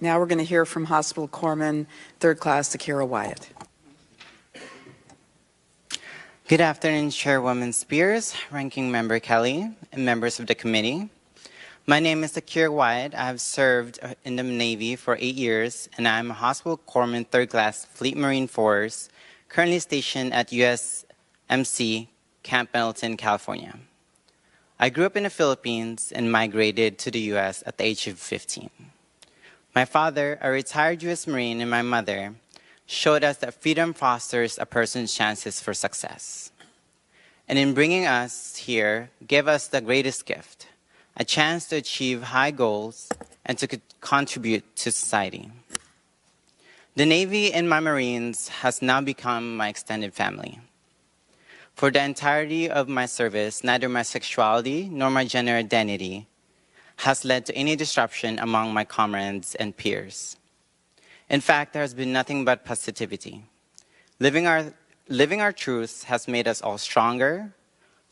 Now we're going to hear from Hospital Corpsman, 3rd Class Akira Wyatt. Good afternoon, Chairwoman Spears, Ranking Member Kelly, and members of the committee. My name is Akira Wyatt. I have served in the Navy for 8 years, and I'm a Hospital Corpsman 3rd Class Fleet Marine Force, currently stationed at USMC Camp Pendleton, California. I grew up in the Philippines and migrated to the U.S. at the age of 15. My father, a retired U.S. Marine, and my mother showed us that freedom fosters a person's chances for success. And in bringing us here, gave us the greatest gift, a chance to achieve high goals and to contribute to society. The Navy and my Marines has now become my extended family. For the entirety of my service, neither my sexuality nor my gender identity has led to any disruption among my comrades and peers. In fact, there has been nothing but positivity. Living our truths has made us all stronger,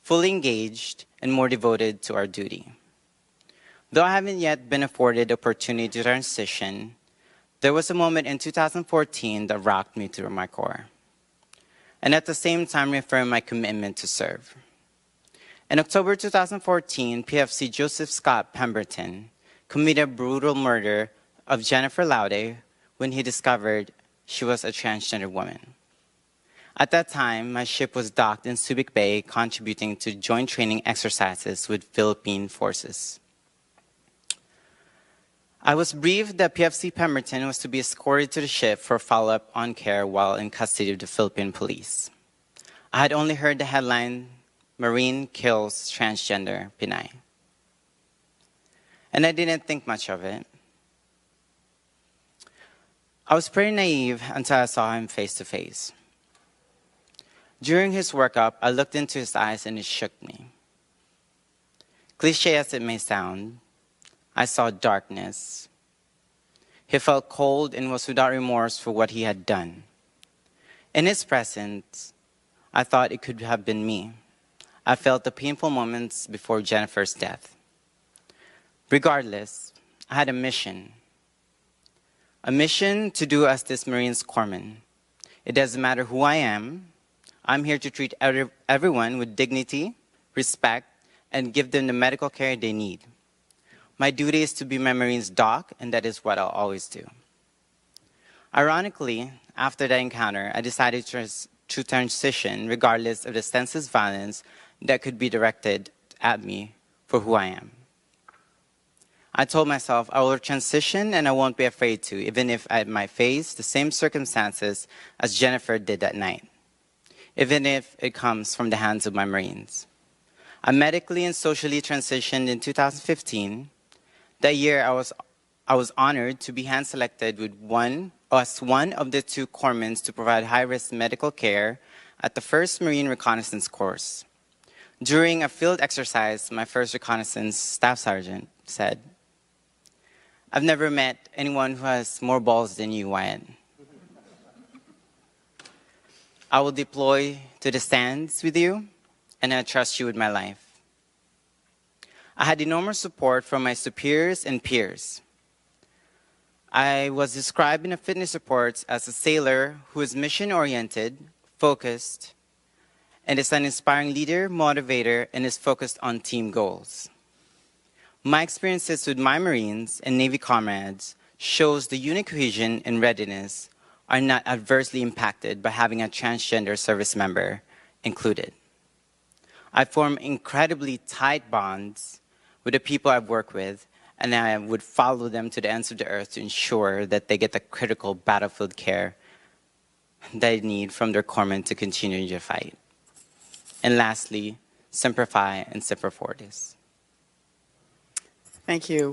fully engaged, and more devoted to our duty. Though I haven't yet been afforded the opportunity to transition, there was a moment in 2014 that rocked me through my core, and at the same time reaffirmed my commitment to serve. In October 2014, PFC Joseph Scott Pemberton committed a brutal murder of Jennifer Laude when he discovered she was a transgender woman. At that time, my ship was docked in Subic Bay, contributing to joint training exercises with Philippine forces. I was briefed that PFC Pemberton was to be escorted to the ship for follow-up on care while in custody of the Philippine police. I had only heard the headline, "Marine Kills Transgender Pinay." And I didn't think much of it. I was pretty naive until I saw him face to face. During his workup, I looked into his eyes and it shook me. Cliché as it may sound, I saw darkness. He felt cold and was without remorse for what he had done. In his presence, I thought it could have been me. I felt the painful moments before Jennifer's death. Regardless, I had a mission. A mission to do as this Marines Corpsman. It doesn't matter who I am. I'm here to treat everyone with dignity, respect, and give them the medical care they need. My duty is to be my Marines' doc, and that is what I'll always do. Ironically, after that encounter, I decided to transition regardless of the senseless violence that could be directed at me for who I am. I told myself I will transition and I won't be afraid to, even if I might face the same circumstances as Jennifer did that night, even if it comes from the hands of my Marines. I medically and socially transitioned in 2015. That year, I was honored to be hand-selected as one of the 2 corpsmen to provide high-risk medical care at the 1st Marine Reconnaissance Course. During a field exercise, my first reconnaissance staff sergeant said, "I've never met anyone who has more balls than you, Wyatt. I will deploy to the stands with you, and I trust you with my life." I had enormous support from my superiors and peers. I was described in the fitness reports as a sailor who is mission-oriented, focused, and is an inspiring leader, motivator, and is focused on team goals. My experiences with my Marines and Navy comrades shows the unit cohesion and readiness are not adversely impacted by having a transgender service member included. I form incredibly tight bonds with the people I've worked with, and I would follow them to the ends of the earth to ensure that they get the critical battlefield care they need from their corpsmen to continue their fight. And lastly, Semper Fi and Semper Fortis. Thank you.